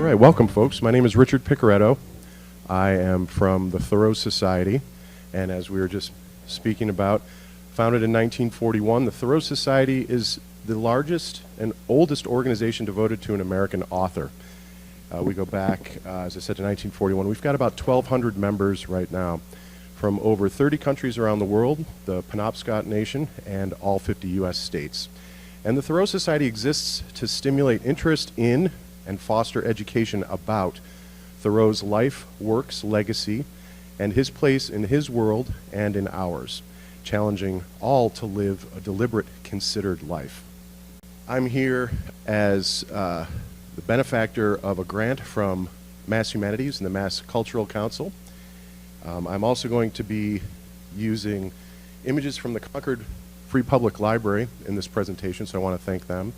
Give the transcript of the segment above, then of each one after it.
All right, welcome folks. My name is Richard Picaretto. I am from the Thoreau Society, and as we were just speaking about, founded in 1941, the Thoreau Society is the largest and oldest organization devoted to an American author. We go back, as I said, to 1941. We've got about 1,200 members right now from over 30 countries around the world, the Penobscot Nation, and all 50 U.S. states. And the Thoreau Society exists to stimulate interest in and foster education about Thoreau's life, works, legacy, and his place in his world and in ours, challenging all to live a deliberate, considered life. I'm here as the benefactor of a grant from Mass Humanities and the Mass Cultural Council. I'm also going to be using images from the Concord Free Public Library in this presentation, so I want to thank them.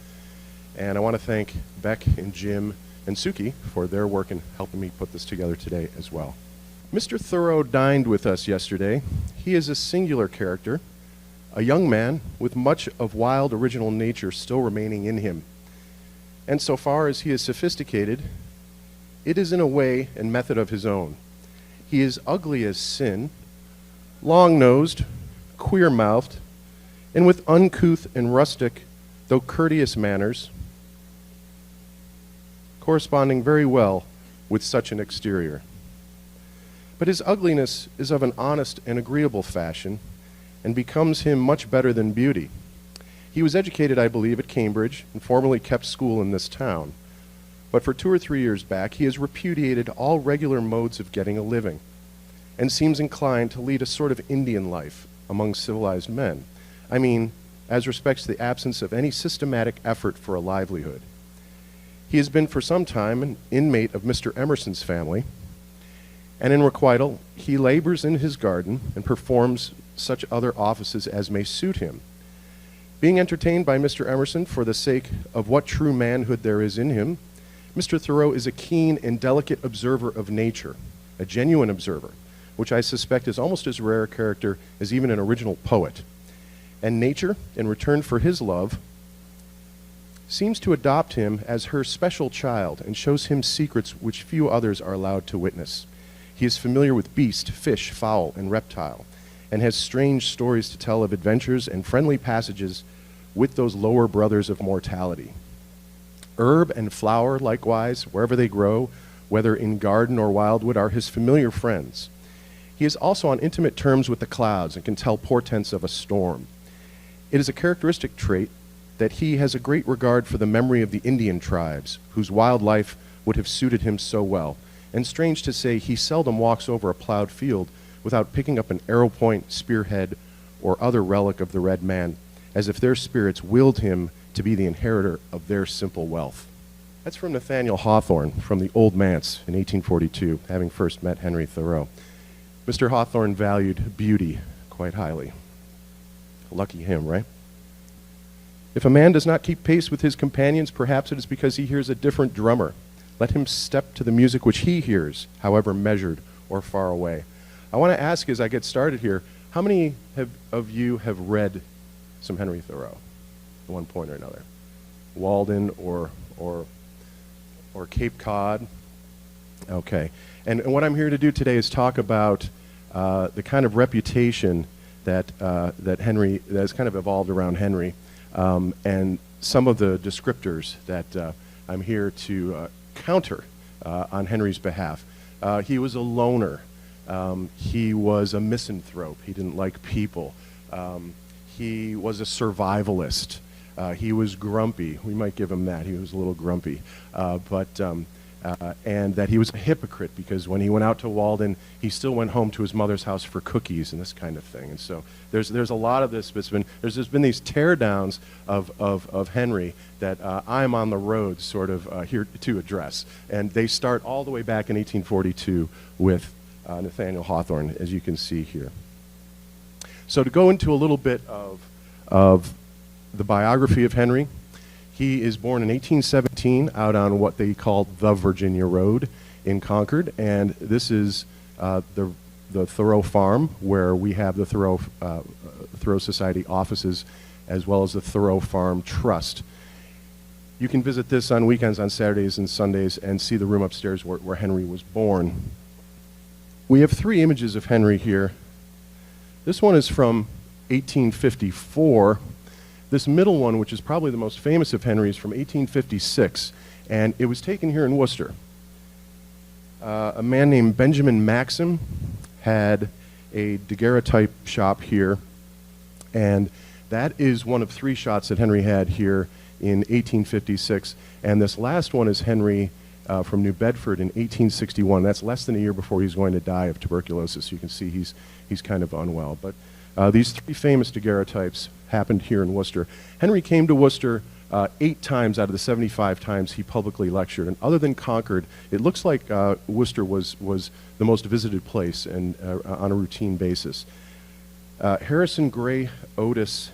And I want to thank Beck and Jim and Suki for their work in helping me put this together today as well. Mr. Thoreau dined with us yesterday. He is a singular character, a young man with much of wild original nature still remaining in him. And so far as he is sophisticated, it is in a way and method of his own. He is ugly as sin, long-nosed, queer-mouthed, and with uncouth and rustic, though courteous manners, corresponding very well with such an exterior. But his ugliness is of an honest and agreeable fashion, and becomes him much better than beauty. He was educated, I believe, at Cambridge, and formerly kept school in this town. But for 2 or 3 years back, he has repudiated all regular modes of getting a living, and seems inclined to lead a sort of Indian life among civilized men. I mean, as respects the absence of any systematic effort for a livelihood. He has been for some time an inmate of Mr. Emerson's family, and in requital, he labors in his garden and performs such other offices as may suit him. Being entertained by Mr. Emerson for the sake of what true manhood there is in him, Mr. Thoreau is a keen and delicate observer of nature, a genuine observer, which I suspect is almost as rare a character as even an original poet. And nature, in return for his love, seems to adopt him as her special child and shows him secrets which few others are allowed to witness. He is familiar with beast, fish, fowl, and reptile, and has strange stories to tell of adventures and friendly passages with those lower brothers of mortality. Herb and flower, likewise, wherever they grow, whether in garden or wildwood, are his familiar friends. He is also on intimate terms with the clouds and can tell portents of a storm. It is a characteristic trait that he has a great regard for the memory of the Indian tribes, whose wild life would have suited him so well. And strange to say, he seldom walks over a plowed field without picking up an arrow point, spearhead, or other relic of the red man, as if their spirits willed him to be the inheritor of their simple wealth. That's from Nathaniel Hawthorne, from the Old Manse in 1842, having first met Henry Thoreau. Mr. Hawthorne valued beauty quite highly. Lucky him, right? If a man does not keep pace with his companions, perhaps it is because he hears a different drummer. Let him step to the music which he hears, however measured or far away. I want to ask as I get started here, how many of you have read some Henry Thoreau at one point or another? Walden or Cape Cod? Okay. And what I'm here to do today is talk about the kind of reputation that has kind of evolved around Henry, and some of the descriptors that I'm here to counter on Henry's behalf. He was a loner. He was a misanthrope. He didn't like people. He was a survivalist. He was grumpy. We might give him that. He was a little grumpy. And that he was a hypocrite because when he went out to Walden, he still went home to his mother's house for cookies and this kind of thing. And so there's a lot of this. There's been these teardowns of Henry that I'm on the road sort of here to address. And they start all the way back in 1842 with Nathaniel Hawthorne, as you can see here. So to go into a little bit of the biography of Henry, he is born in 1817 out on what they called the Virginia Road in Concord, and this is the Thoreau farm where we have the Thoreau Society offices as well as the Thoreau Farm Trust. You can visit this on weekends, on Saturdays and Sundays, and see the room upstairs where Henry was born. We have 3 images of Henry here. This one is from 1854. This middle one, which is probably the most famous of Henry's, from 1856, and it was taken here in Worcester. A man named Benjamin Maxim had a daguerreotype shop here, and that is one of 3 shots that Henry had here in 1856, and this last one is Henry from New Bedford in 1861. That's less than a year before he's going to die of tuberculosis. You can see he's kind of unwell. But these 3 famous daguerreotypes happened here in Worcester. Henry came to Worcester 8 times out of the 75 times he publicly lectured, and other than Concord, it looks like Worcester was the most visited place, and on a routine basis. Harrison Gray Otis,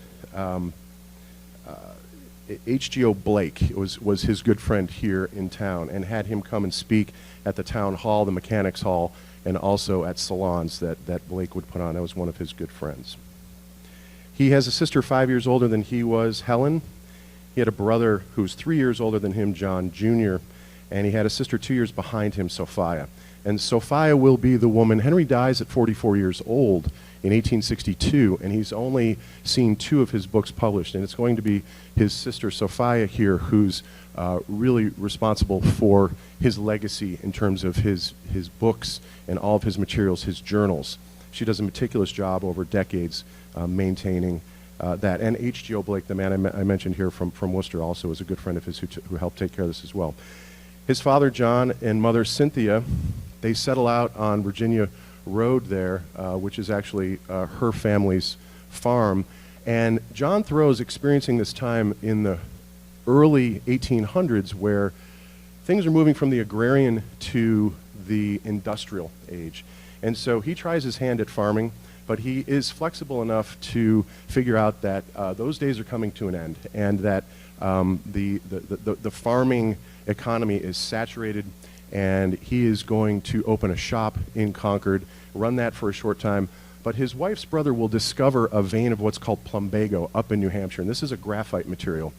H.G.O. Blake was his good friend here in town, and had him come and speak at the town hall, the mechanics hall, and also at salons that Blake would put on. That was one of his good friends. He has a sister 5 years older than he was, Helen. He had a brother who was 3 years older than him, John Jr., and he had a sister 2 years behind him, Sophia. And Sophia will be the woman. Henry dies at 44 years old in 1862, and he's only seen 2 of his books published, and it's going to be his sister Sophia here who's really responsible for his legacy in terms of his books and all of his materials, his journals. She does a meticulous job over decades maintaining that. And H.G.O. Blake, the man I mentioned here from Worcester, also is a good friend of his who helped take care of this as well. His father, John, and mother, Cynthia, they settle out on Virginia Road there, which is actually her family's farm. And John Thoreau is experiencing this time in the early 1800s where things are moving from the agrarian to the industrial age. And so he tries his hand at farming, but he is flexible enough to figure out that those days are coming to an end, and that the farming economy is saturated, and he is going to open a shop in Concord, run that for a short time. But his wife's brother will discover a vein of what's called plumbago up in New Hampshire, and this is a graphite material.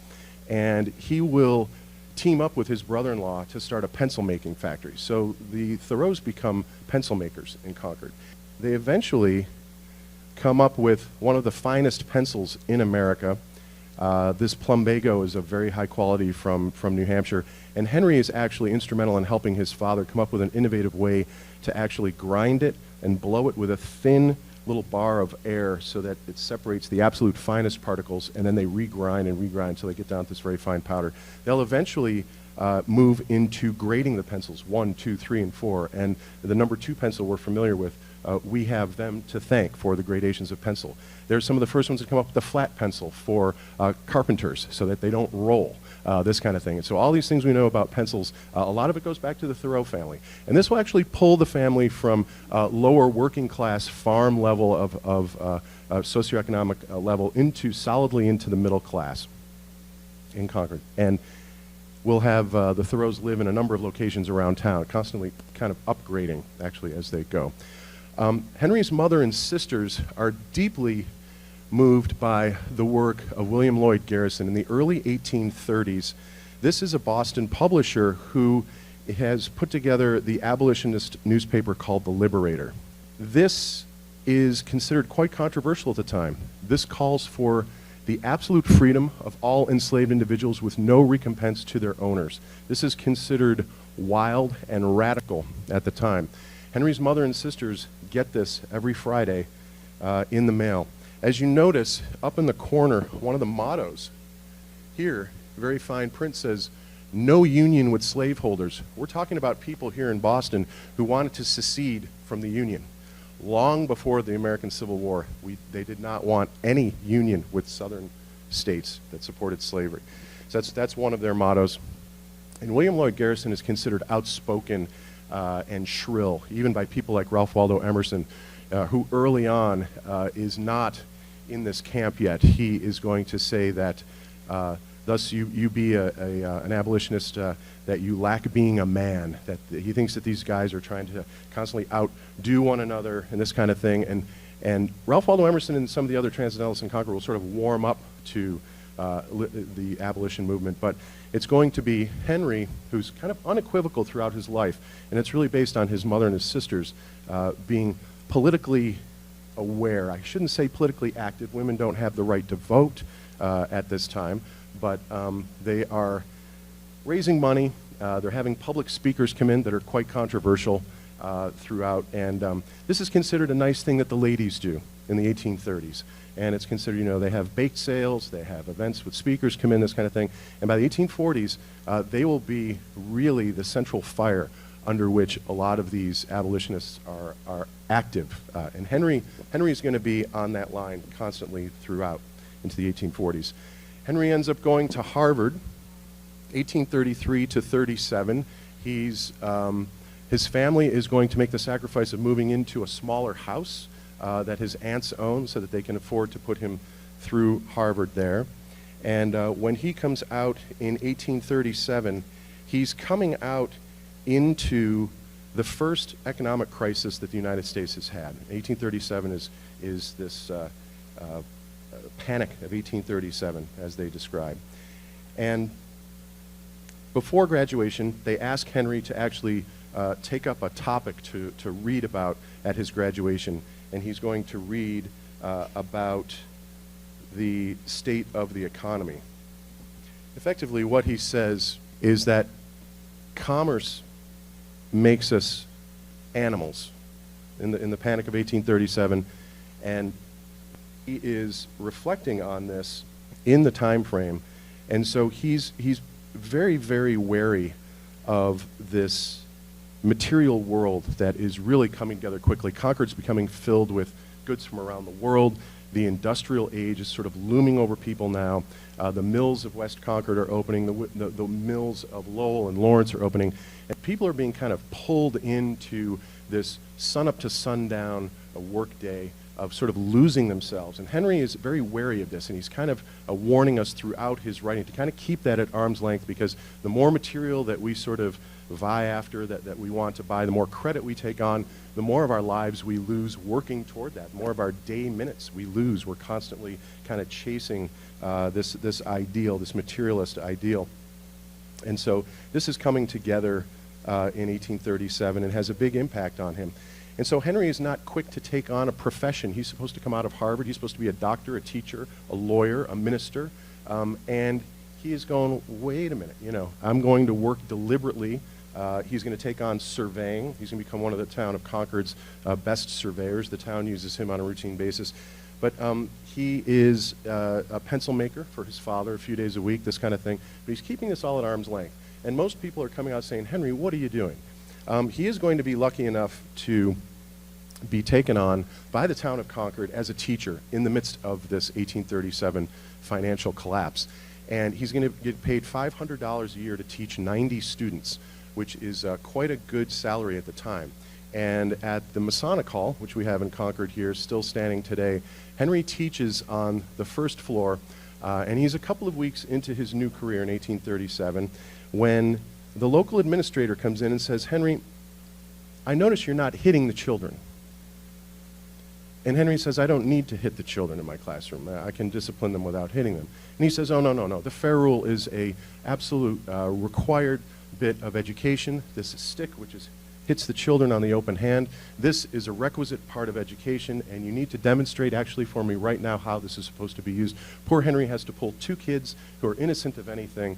And he will team up with his brother-in-law to start a pencil-making factory. So the Thoreaus become pencil makers in Concord. They eventually come up with one of the finest pencils in America. This plumbago is of very high quality from New Hampshire, and Henry is actually instrumental in helping his father come up with an innovative way to actually grind it and blow it with a thin little bar of air so that it separates the absolute finest particles, and then they regrind and regrind until they get down to this very fine powder. They'll eventually move into grading the pencils, 1, 2, 3, and 4, and the number 2 pencil we're familiar with, we have them to thank for the gradations of pencil. They're some of the first ones to come up with the flat pencil for carpenters so that they don't roll, this kind of thing. And so all these things we know about pencils, a lot of it goes back to the Thoreau family. And this will actually pull the family from lower working class farm level of socioeconomic level solidly into the middle class in Concord. And we'll have the Thoreaus live in a number of locations around town, constantly kind of upgrading actually as they go. Henry's mother and sisters are deeply moved by the work of William Lloyd Garrison in the early 1830s. This is a Boston publisher who has put together the abolitionist newspaper called The Liberator. This is considered quite controversial at the time. This calls for the absolute freedom of all enslaved individuals with no recompense to their owners. This is considered wild and radical at the time. Henry's mother and sisters get this every Friday in the mail. As you notice, up in the corner, one of the mottos here, very fine print, says, "No union with slaveholders." We're talking about people here in Boston who wanted to secede from the Union. Long before the American Civil War, they did not want any union with southern states that supported slavery. So that's one of their mottos. And William Lloyd Garrison is considered outspoken and shrill, even by people like Ralph Waldo Emerson, who early on is not in this camp yet. He is going to say that thus you be an abolitionist, that you lack being a man, that he thinks that these guys are trying to constantly outdo one another and this kind of thing. And Ralph Waldo Emerson and some of the other transcendentalists in Concord will sort of warm up to the abolition movement, but it's going to be Henry, who's kind of unequivocal throughout his life, and it's really based on his mother and his sisters being politically aware. I shouldn't say politically active. Women don't have the right to vote at this time, but they are raising money. They're having public speakers come in that are quite controversial throughout, and this is considered a nice thing that the ladies do in the 1830s. And it's considered, you know, they have bake sales, they have events with speakers come in, this kind of thing. And by the 1840s, they will be really the central fire under which a lot of these abolitionists are active. And Henry is going to be on that line constantly throughout into the 1840s. Henry ends up going to Harvard, 1833 to 37. His family is going to make the sacrifice of moving into a smaller house that his aunts own so that they can afford to put him through Harvard there. And when he comes out in 1837, he's coming out into the first economic crisis that the United States has had. 1837 is this panic of 1837, as they describe. And before graduation, they ask Henry to actually take up a topic to read about at his graduation, and he's going to read about the state of the economy. Effectively, what he says is that commerce makes us animals in the panic of 1837, and he is reflecting on this in the time frame, and so he's very, very wary of this material world that is really coming together quickly. Concord's becoming filled with goods from around the world. The industrial age is sort of looming over people now. The mills of West Concord are opening. The mills of Lowell and Lawrence are opening. And people are being kind of pulled into this sun-up to sundown work day of sort of losing themselves. And Henry is very wary of this, and he's kind of warning us throughout his writing to kind of keep that at arm's length, because the more material that we sort of vie after, that we want to buy, the more credit we take on, the more of our lives we lose working toward that, more of our day minutes we lose. We're constantly kind of chasing this ideal, this materialist ideal. And so this is coming together in 1837 and has a big impact on him. And so Henry is not quick to take on a profession. He's supposed to come out of Harvard. He's supposed to be a doctor, a teacher, a lawyer, a minister. And he is going, wait a minute, you know, I'm going to work deliberately. He's going to take on surveying. He's going to become one of the town of Concord's best surveyors. The town uses him on a routine basis. But he is a pencil maker for his father a few days a week, this kind of thing. But he's keeping this all at arm's length. And most people are coming out saying, Henry, what are you doing? He is going to be lucky enough to be taken on by the town of Concord as a teacher in the midst of this 1837 financial collapse. And he's going to get paid $500 a year to teach 90 students, which is quite a good salary at the time. And at the Masonic Hall, which we have in Concord here, still standing today, Henry teaches on the first floor, and he's a couple of weeks into his new career in 1837 when the local administrator comes in and says, Henry, I notice you're not hitting the children. And Henry says, I don't need to hit the children in my classroom. I can discipline them without hitting them. And he says, oh, no. The fair rule is a absolute required bit of education. This stick, which hits the children on the open hand, this is a requisite part of education, and you need to demonstrate actually for me right now how this is supposed to be used. Poor Henry has to pull two kids who are innocent of anything,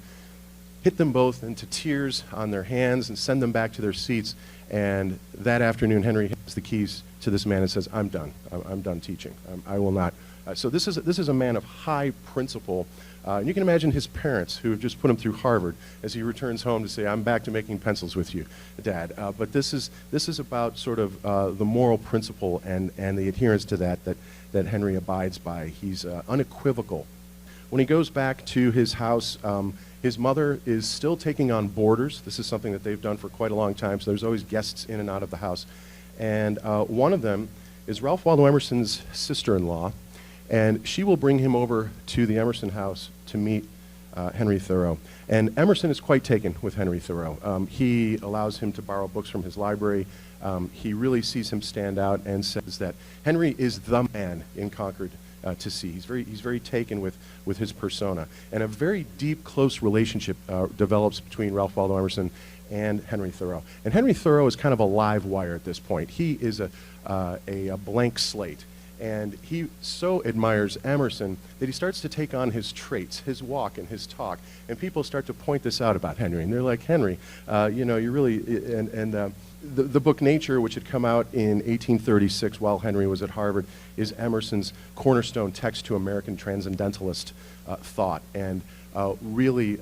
hit them both into tears on their hands, and send them back to their seats. And that afternoon, Henry hands the keys to this man and says, I'm done. I'm done teaching. I will not. So this is a man of high principle. And you can imagine his parents, who have just put him through Harvard, as he returns home to say, I'm back to making pencils with you, Dad. But this is about sort of the moral principle and the adherence to that Henry abides by. He's unequivocal. When he goes back to his house, his mother is still taking on boarders. This is something that they've done for quite a long time, so there's always guests in and out of the house. And one of them is Ralph Waldo Emerson's sister-in-law, and she will bring him over to the Emerson house to meet Henry Thoreau. And Emerson is quite taken with Henry Thoreau. He allows him to borrow books from his library. He really sees him stand out and says that Henry is the man in Concord to see. He's very taken with his persona. And a very deep, close relationship develops between Ralph Waldo Emerson and Henry Thoreau. And Henry Thoreau is kind of a live wire at this point. He is a blank slate. And he so admires Emerson that he starts to take on his traits, his walk and his talk. And people start to point this out about Henry. And they're like, Henry, you really, the book Nature, which had come out in 1836 while Henry was at Harvard, is Emerson's cornerstone text to American transcendentalist thought. And really,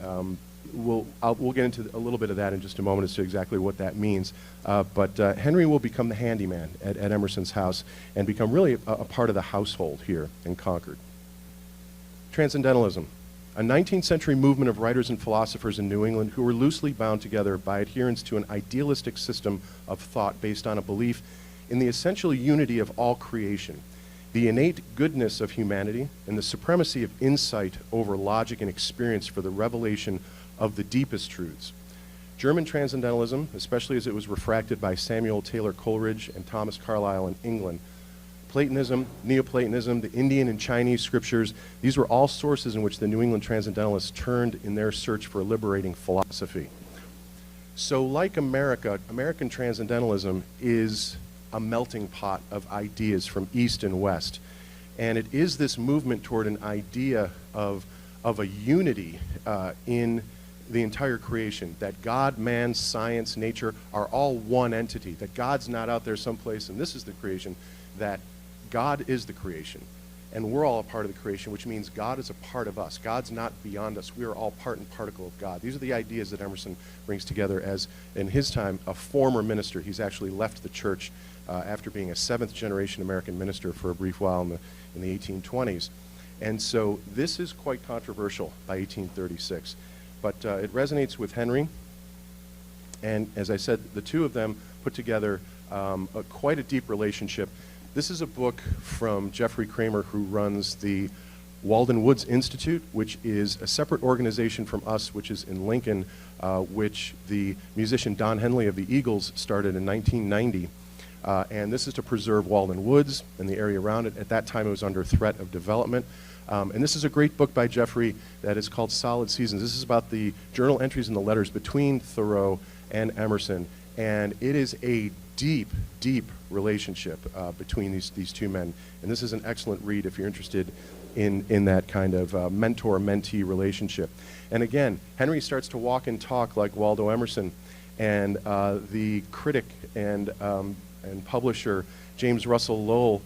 we'll get into a little bit of that in just a moment as to exactly what that means. But Henry will become the handyman at Emerson's house and become really a part of the household here in Concord. Transcendentalism, a 19th century movement of writers and philosophers in New England who were loosely bound together by adherence to an idealistic system of thought based on a belief in the essential unity of all creation, the innate goodness of humanity, and the supremacy of insight over logic and experience for the revelation of the deepest truths. German transcendentalism, especially as it was refracted by Samuel Taylor Coleridge and Thomas Carlyle in England, Platonism, Neoplatonism, the Indian and Chinese scriptures, these were all sources in which the New England transcendentalists turned in their search for a liberating philosophy. So like America, American transcendentalism is a melting pot of ideas from East and West. And it is this movement toward an idea of a unity in the entire creation, that God, man, science, nature are all one entity, that God's not out there someplace and this is the creation, that God is the creation. And we're all a part of the creation, which means God is a part of us. God's not beyond us. We are all part and particle of God. These are the ideas that Emerson brings together as, in his time, a former minister. He's actually left the church after being a seventh-generation American minister for a brief while in the 1820s. And so this is quite controversial by 1836. But it resonates with Henry. And as I said, the two of them put together quite a deep relationship. This is a book from Jeffrey Kramer, who runs the Walden Woods Institute, which is a separate organization from us, which is in Lincoln, which the musician Don Henley of the Eagles started in 1990. And this is to preserve Walden Woods and the area around it. At that time, it was under threat of development. And this is a great book by Jeffrey that is called Solid Seasons. This is about the journal entries and the letters between Thoreau and Emerson. And it is a deep, deep relationship between these two men. And this is an excellent read if you're interested in that kind of mentor-mentee relationship. And again, Henry starts to walk and talk like Waldo Emerson. And the critic and publisher James Russell Lowell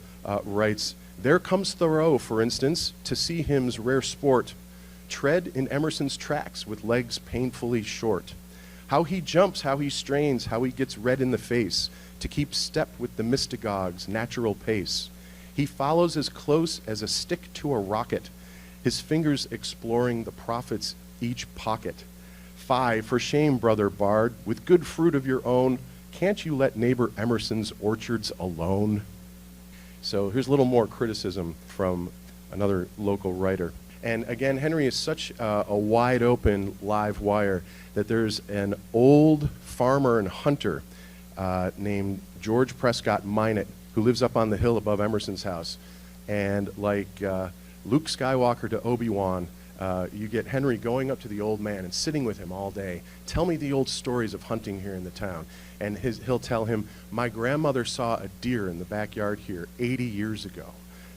writes, "There comes Thoreau, for instance, to see him's rare sport, tread in Emerson's tracks with legs painfully short. How he jumps, how he strains, how he gets red in the face, to keep step with the mystagogue's natural pace. He follows as close as a stick to a rocket, his fingers exploring the prophet's each pocket. Fie, for shame, brother bard, with good fruit of your own, can't you let neighbor Emerson's orchards alone?" So here's a little more criticism from another local writer. And again, Henry is such a wide open live wire that there's an old farmer and hunter named George Prescott Minot, who lives up on the hill above Emerson's house. And like Luke Skywalker to Obi-Wan, you get Henry going up to the old man and sitting with him all day. "Tell me the old stories of hunting here in the town." And he'll tell him, "My grandmother saw a deer in the backyard here 80 years ago.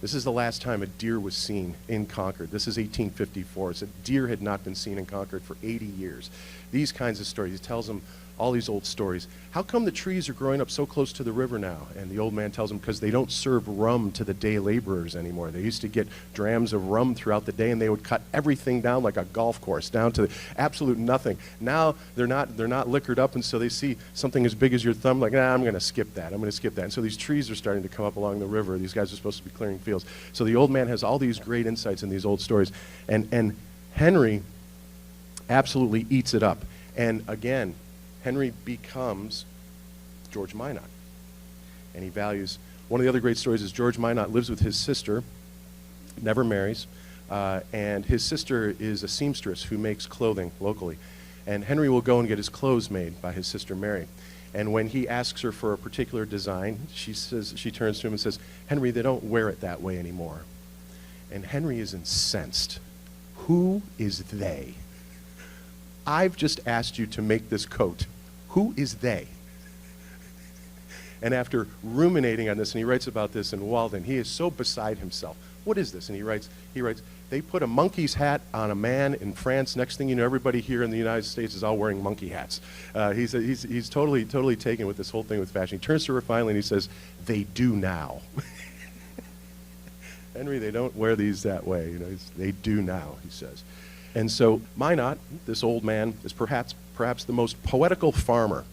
This is the last time a deer was seen in Concord. This is 1854. So a deer had not been seen in Concord for 80 years. These kinds of stories. He tells them all these old stories. "How come the trees are growing up so close to the river now?" And the old man tells him, "Because they don't serve rum to the day laborers anymore. They used to get drams of rum throughout the day, and they would cut everything down like a golf course, down to absolute nothing. Now they're not liquored up, and so they see something as big as your thumb, like, nah, I'm going to skip that. I'm going to skip that." And so these trees are starting to come up along the river. These guys are supposed to be clearing fields. So the old man has all these great insights in these old stories, and Henry absolutely eats it up. And again, Henry becomes George Minot. And he values, one of the other great stories is George Minot lives with his sister, never marries, and his sister is a seamstress who makes clothing locally. And Henry will go and get his clothes made by his sister Mary. And when he asks her for a particular design, she turns to him and says, "Henry, they don't wear it that way anymore." And Henry is incensed. Who is they? I've just asked you to make this coat. Who is they? And after ruminating on this, and he writes about this in Walden, he is so beside himself. What is this? And he writes, they put a monkey's hat on a man in France. Next thing you know, everybody here in the United States is all wearing monkey hats. He's totally taken with this whole thing with fashion. He turns to her finally and he says, they do now. Henry, they don't wear these that way. You know, they do now, he says. And so Minot, this old man, is perhaps the most poetical farmer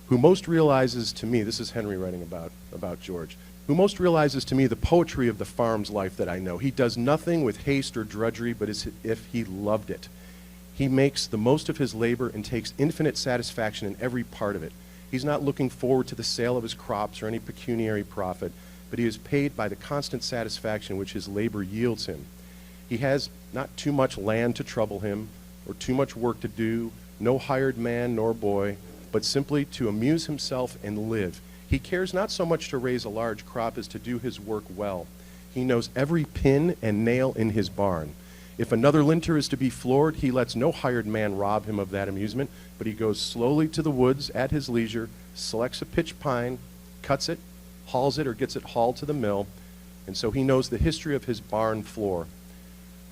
who most realizes to me, this is Henry writing about George, who most realizes to me the poetry of the farm's life that I know. He does nothing with haste or drudgery, but as if he loved it. He makes the most of his labor and takes infinite satisfaction in every part of it. He's not looking forward to the sale of his crops or any pecuniary profit, but he is paid by the constant satisfaction which his labor yields him. He has not too much land to trouble him, or too much work to do, no hired man nor boy, but simply to amuse himself and live. He cares not so much to raise a large crop as to do his work well. He knows every pin and nail in his barn. If another linter is to be floored, he lets no hired man rob him of that amusement, but he goes slowly to the woods at his leisure, selects a pitch pine, cuts it, hauls it or gets it hauled to the mill, and so he knows the history of his barn floor.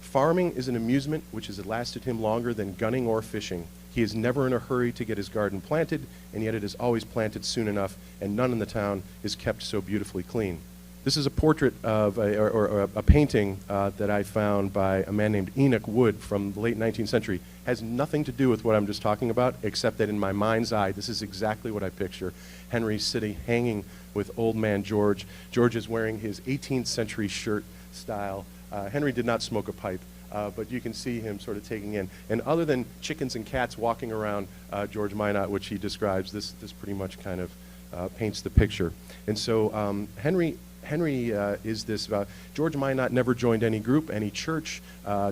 Farming is an amusement which has lasted him longer than gunning or fishing. He is never in a hurry to get his garden planted, and yet it is always planted soon enough, and none in the town is kept so beautifully clean. This is a portrait of a painting that I found by a man named Enoch Wood from the late 19th century. Has nothing to do with what I'm just talking about, except that in my mind's eye, this is exactly what I picture. Henry City hanging with old man George. George is wearing his 18th century shirt style. Henry did not smoke a pipe. But you can see him sort of taking in. And other than chickens and cats walking around George Minot, which he describes, this pretty much kind of paints the picture. And so Henry is this, George Minot never joined any group, any church,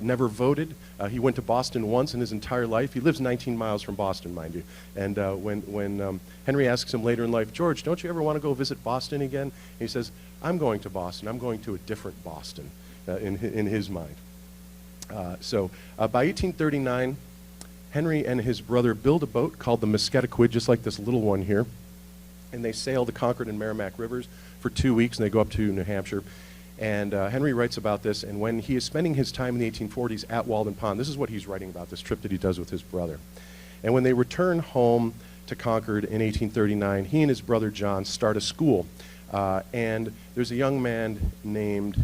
never voted. He went to Boston once in his entire life. He lives 19 miles from Boston, mind you. And when Henry asks him later in life, George, don't you ever want to go visit Boston again? And he says, I'm going to Boston. I'm going to a different Boston in his mind. So by 1839, Henry and his brother build a boat called the Musketaquid, just like this little one here, and they sail the Concord and Merrimack rivers for 2 weeks, and they go up to New Hampshire. And Henry writes about this, and when he is spending his time in the 1840s at Walden Pond, this is what he's writing about, this trip that he does with his brother. And when they return home to Concord in 1839, he and his brother John start a school. And there's a young man named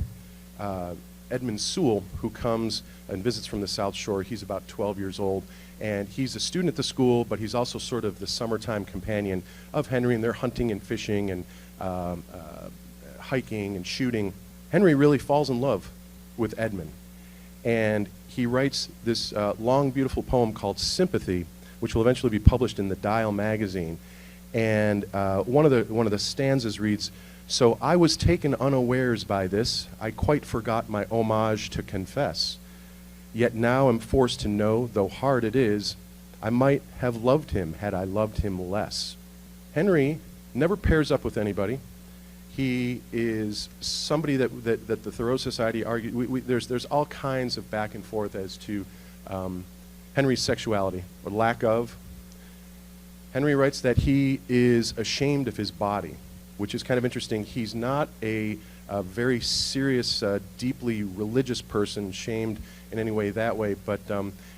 Edmund Sewell, who comes and visits from the South Shore. He's about 12 years old, and he's a student at the school, but he's also sort of the summertime companion of Henry, and they're hunting and fishing and hiking and shooting. Henry really falls in love with Edmund, and he writes this long, beautiful poem called Sympathy, which will eventually be published in the Dial magazine. And one of the stanzas reads, "So I was taken unawares by this, I quite forgot my homage to confess. Yet now am forced to know, though hard it is, I might have loved him had I loved him less." Henry never pairs up with anybody. He is somebody that the Thoreau Society argued, there's all kinds of back and forth as to Henry's sexuality, or lack of. Henry writes that he is ashamed of his body, which is kind of interesting. He's not a very serious, deeply religious person, shamed in any way that way, but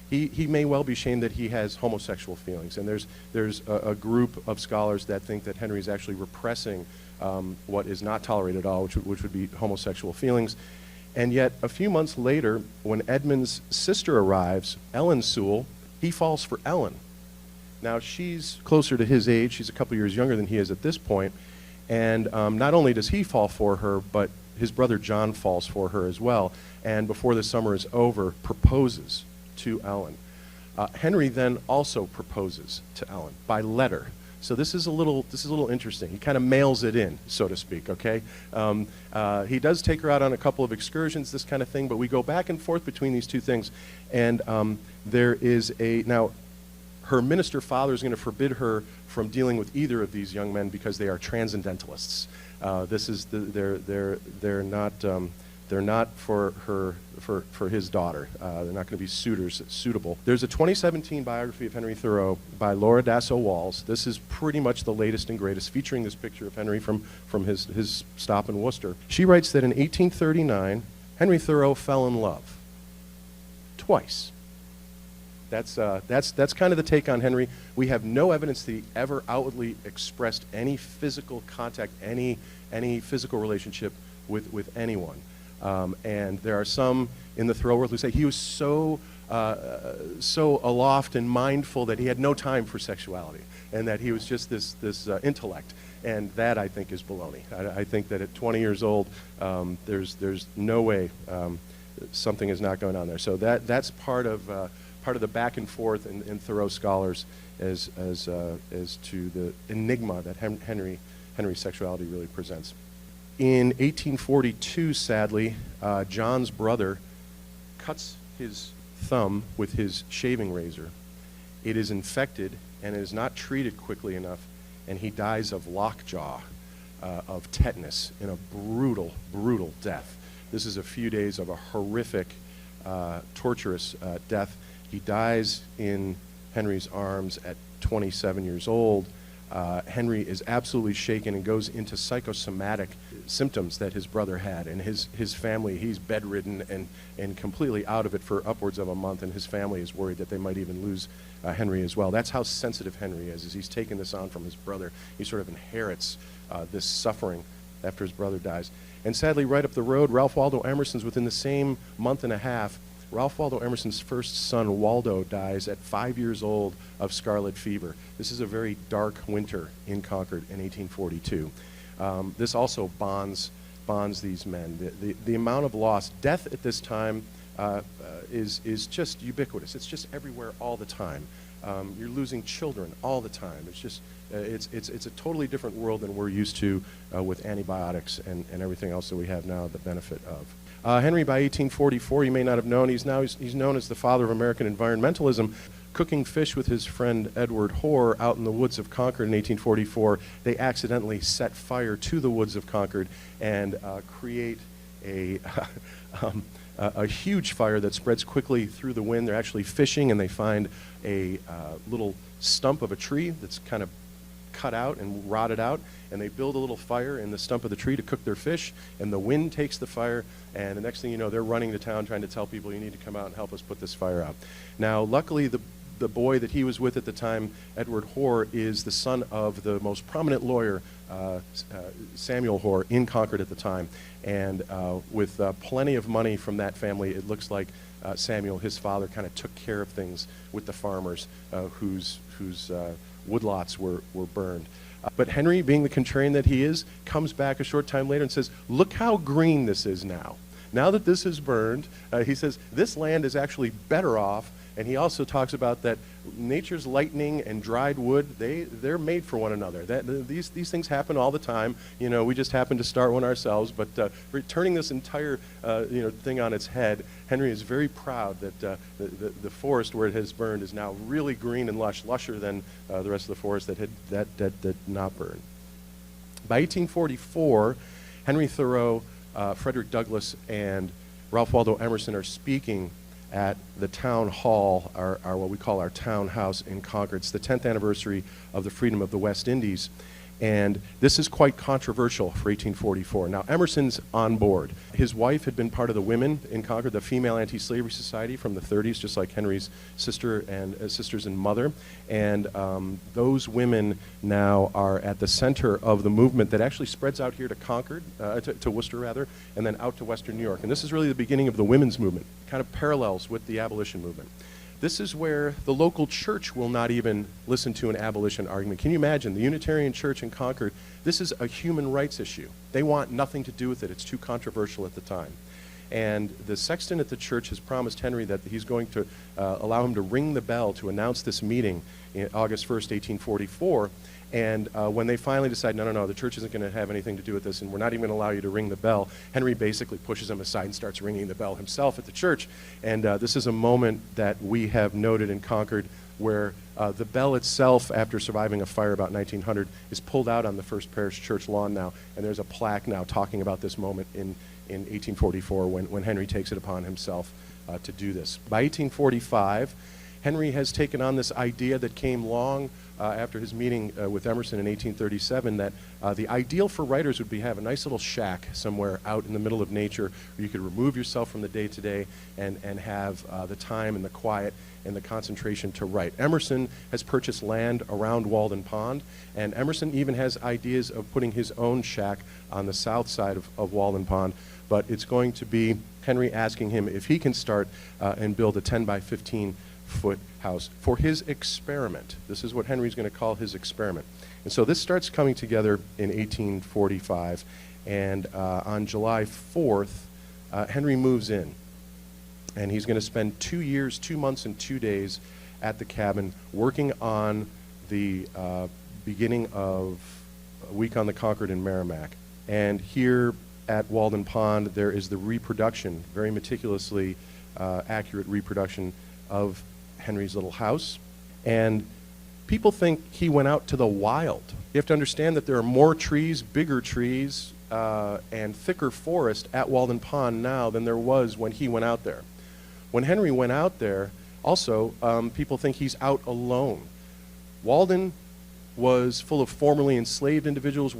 he may well be shamed that he has homosexual feelings. And there's a group of scholars that think that Henry's actually repressing what is not tolerated at all, which would be homosexual feelings. And yet, a few months later, when Edmund's sister arrives, Ellen Sewell, he falls for Ellen. Now, she's closer to his age. She's a couple years younger than he is at this point. And not only does he fall for her, but his brother John falls for her as well. And before the summer is over, proposes to Ellen. Henry then also proposes to Ellen by letter. So this is a little interesting. He kind of mails it in, so to speak, okay? He does take her out on a couple of excursions, this kind of thing, but we go back and forth between these two things. And there is now, her minister father is going to forbid her from dealing with either of these young men because they are transcendentalists. They're not They're not for his daughter. They're not going to be suitable. There's a 2017 biography of Henry Thoreau by Laura Dasso-Walls. This is pretty much the latest and greatest, featuring this picture of Henry from his stop in Worcester. She writes that in 1839, Henry Thoreau fell in love twice. That's kind of the take on Henry. We have no evidence that he ever outwardly expressed any physical contact, any physical relationship with anyone. And there are some in the Thoreau world who say he was so aloft and mindful that he had no time for sexuality, and that he was just this intellect. And that, I think, is baloney. I think that at 20 years old, there's no way something is not going on there. So that's part of the back and forth in Thoreau scholars as to the enigma that Henry's sexuality really presents. In 1842, sadly, John's brother cuts his thumb with his shaving razor. It is infected and is not treated quickly enough, and he dies of lockjaw, of tetanus, in a brutal, brutal death. This is a few days of a horrific, torturous death. He dies in Henry's arms at 27 years old. Henry is absolutely shaken and goes into psychosomatic symptoms that his brother had, and his family, he's bedridden and completely out of it for upwards of a month, and his family is worried that they might even lose Henry as well. That's how sensitive Henry is. As he's taken this on from his brother, he sort of inherits this suffering after his brother dies. And sadly, right up the road, Ralph Waldo Emerson's within the same month and a half. Ralph Waldo Emerson's first son, Waldo, dies at 5 years old of scarlet fever. This is a very dark winter in Concord in 1842. This also bonds these men. The amount of loss, death at this time is just ubiquitous. It's just everywhere all the time. You're losing children all the time. It's just it's a totally different world than we're used to with antibiotics and everything else that we have now the benefit of. Henry, by 1844, you may not have known, he's known as the father of American environmentalism. Cooking fish with his friend Edward Hoare out in the woods of Concord in 1844, they accidentally set fire to the woods of Concord and create a huge fire that spreads quickly through the wind. They're actually fishing, and they find a little stump of a tree that's kind of cut out and rotted out, and they build a little fire in the stump of the tree to cook their fish, and the wind takes the fire, and the next thing you know, they're running to town trying to tell people, you need to come out and help us put this fire out. Now, luckily, the boy that he was with at the time, Edward Hoare, is the son of the most prominent lawyer, Samuel Hoare, in Concord at the time, and with plenty of money from that family, it looks like Samuel, his father, kind of took care of things with the farmers whose woodlots were burned. But Henry, being the contrarian that he is, comes back a short time later and says, look how green this is now. Now that this is burned, he says, this land is actually better off. And he also talks about that nature's lightning and dried wood, they're made for one another. These things happen all the time. You know, we just happen to start one ourselves. But turning this entire thing on its head, Henry is very proud that the forest where it has burned is now really green and lush, lusher than the rest of the forest that did not burn. By 1844, Henry Thoreau, Frederick Douglass, and Ralph Waldo Emerson are speaking at the town hall, our what we call our townhouse in Concord. It's the 10th anniversary of the freedom of the West Indies. And this is quite controversial for 1844. Now, Emerson's on board. His wife had been part of the women in Concord, the Female Anti-Slavery Society from the 30s, just like Henry's sister and sisters and mother. And those women now are at the center of the movement that actually spreads out here to Concord, to Worcester rather, and then out to Western New York. And this is really the beginning of the women's movement, kind of parallels with the abolition movement. This is where the local church will not even listen to an abolition argument. Can you imagine? The Unitarian Church in Concord, this is a human rights issue. They want nothing to do with it. It's too controversial at the time. And the sexton at the church has promised Henry that he's going to allow him to ring the bell to announce this meeting in August 1st, 1844. And when they finally decide, no, the church isn't going to have anything to do with this, and we're not even going to allow you to ring the bell, Henry basically pushes him aside and starts ringing the bell himself at the church. And this is a moment that we have noted in Concord where the bell itself, after surviving a fire about 1900, is pulled out on the First Parish Church lawn now, and there's a plaque now talking about this moment in in 1844 when Henry takes it upon himself to do this. By 1845, Henry has taken on this idea that came long after his meeting with Emerson in 1837, that the ideal for writers would be have a nice little shack somewhere out in the middle of nature where you could remove yourself from the day-to-day and have the time and the quiet and the concentration to write. Emerson has purchased land around Walden Pond, and Emerson even has ideas of putting his own shack on the south side of Walden Pond, but it's going to be Henry asking him if he can start and build a 10 by 15 foot house for his experiment. This is what Henry's going to call his experiment. And so this starts coming together in 1845, and on July 4th, Henry moves in. And he's going to spend 2 years, 2 months, and 2 days at the cabin working on the beginning of A Week on the Concord in Merrimack. And here at Walden Pond, there is the reproduction, very meticulously accurate reproduction of Henry's little house. And people think he went out to the wild. You have to understand that there are more trees, bigger trees, and thicker forest at Walden Pond now than there was when he went out there. When Henry went out there, also, people think he's out alone. Walden was full of formerly enslaved individuals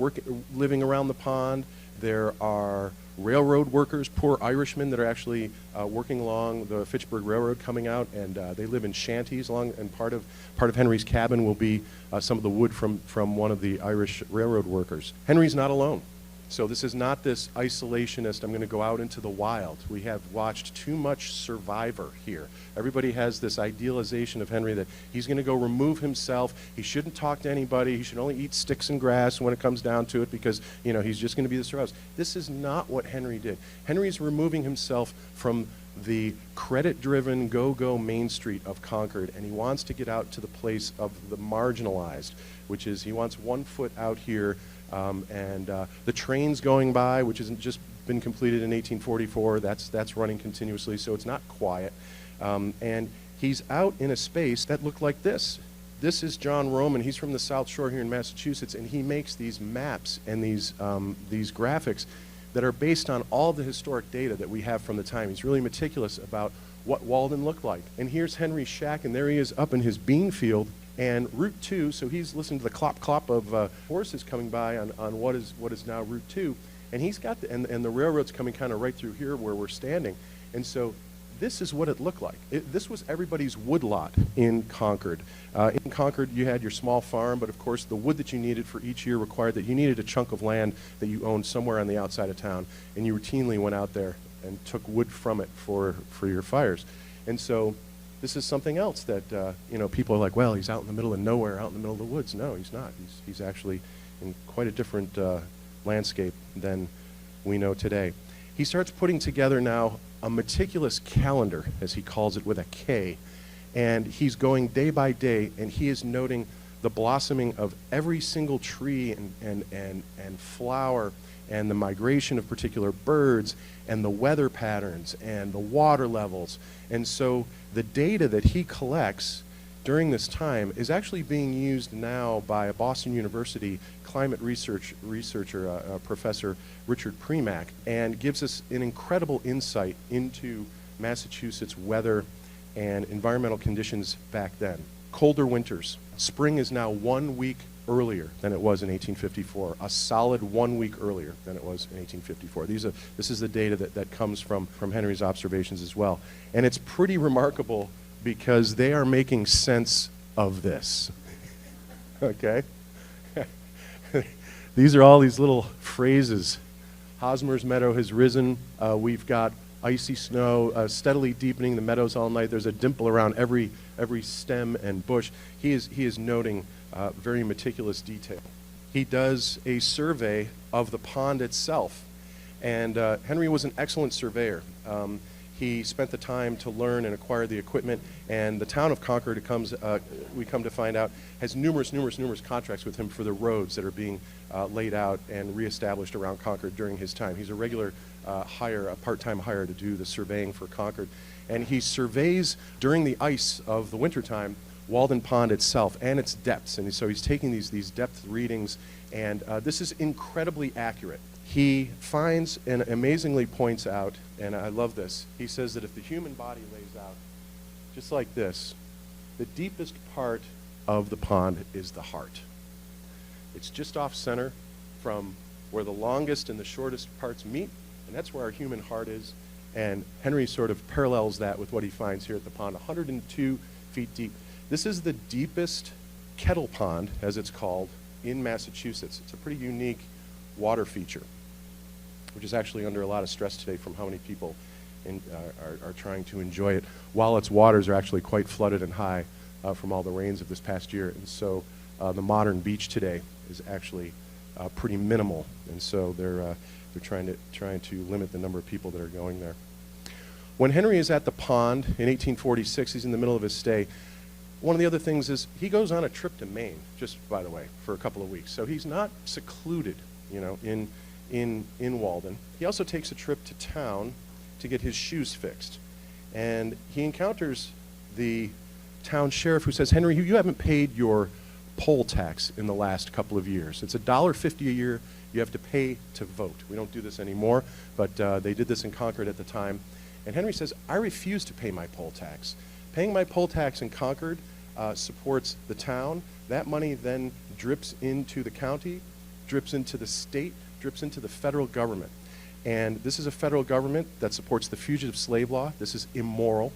living around the pond. There are railroad workers, poor Irishmen that are actually working along the Fitchburg Railroad coming out, and they live in shanties along, and part of Henry's cabin will be some of the wood from one of the Irish railroad workers. Henry's not alone. So this is not this isolationist, I'm going to go out into the wild. We have watched too much Survivor here. Everybody has this idealization of Henry that he's going to go remove himself. He shouldn't talk to anybody. He should only eat sticks and grass when it comes down to it because, you know, he's just going to be the survivor. This is not what Henry did. Henry's removing himself from the credit-driven go-go Main Street of Concord, and he wants to get out to the place of the marginalized, which is he wants 1 foot out here. The train's going by, which hasn't just been completed in 1844. That's running continuously, so it's not quiet. And he's out in a space that looked like this. This is John Roman. He's from the South Shore here in Massachusetts, and he makes these maps and these graphics that are based on all the historic data that we have from the time. He's really meticulous about what Walden looked like. And here's Henry's shack, and there he is up in his bean field. And Route 2, so he's listening to the clop-clop of horses coming by on what is now Route 2, and he's got and the railroad's coming kind of right through here where we're standing, and so this is what it looked like. This was everybody's woodlot in Concord. In Concord, you had your small farm, but of course the wood that you needed for each year required that you needed a chunk of land that you owned somewhere on the outside of town, and you routinely went out there and took wood from it for your fires. And so this is something else that people are like, well, he's out in the middle of nowhere, out in the middle of the woods. No, he's not. He's actually in quite a different landscape than we know today. He starts putting together now a meticulous calendar, as he calls it, with a K, and he's going day by day, and he is noting the blossoming of every single tree and flower, and the migration of particular birds, and the weather patterns, and the water levels. And so the data that he collects during this time is actually being used now by a Boston University climate researcher, Professor Richard Premack, and gives us an incredible insight into Massachusetts weather and environmental conditions back then. Colder winters. Spring is now 1 week earlier than it was in 1854, a solid 1 week earlier than it was in 1854. This is the data that comes from Henry's observations as well. And it's pretty remarkable because they are making sense of this. Okay? These are all these little phrases. Hosmer's meadow has risen. We've got icy snow steadily deepening the meadows all night. There's a dimple around every stem and bush. He is noting very meticulous detail. He does a survey of the pond itself, and Henry was an excellent surveyor. He spent the time to learn and acquire the equipment, and the town of Concord, we come to find out, has numerous contracts with him for the roads that are being laid out and reestablished around Concord during his time. He's a regular hire, a part-time hire to do the surveying for Concord, and he surveys during the ice of the wintertime Walden Pond itself and its depths, and so he's taking these depth readings, and this is incredibly accurate. he finds and amazingly points out, and I love this, he says that if the human body lays out just like this, the deepest part of the pond is the heart. It's just off center from where the longest and the shortest parts meet, and that's where our human heart is. And Henry sort of parallels that with what he finds here at the pond, 102 feet deep. This is the deepest kettle pond, as it's called, in Massachusetts. It's a pretty unique water feature, which is actually under a lot of stress today from how many people are trying to enjoy it, while its waters are actually quite flooded and high from all the rains of this past year. And so the modern beach today is actually pretty minimal, and so they're trying to limit the number of people that are going there. When Henry is at the pond in 1846, he's in the middle of his stay. One of the other things is he goes on a trip to Maine, just by the way, for a couple of weeks. So he's not secluded, you know, in Walden. He also takes a trip to town to get his shoes fixed. And he encounters the town sheriff, who says, Henry, you haven't paid your poll tax in the last couple of years. It's $1.50 a year you have to pay to vote. We don't do this anymore, but they did this in Concord at the time. And Henry says, I refuse to pay my poll tax. Paying my poll tax in Concord supports the town. That money then drips into the county, drips into the state, drips into the federal government. And this is a federal government that supports the fugitive slave law. This is immoral,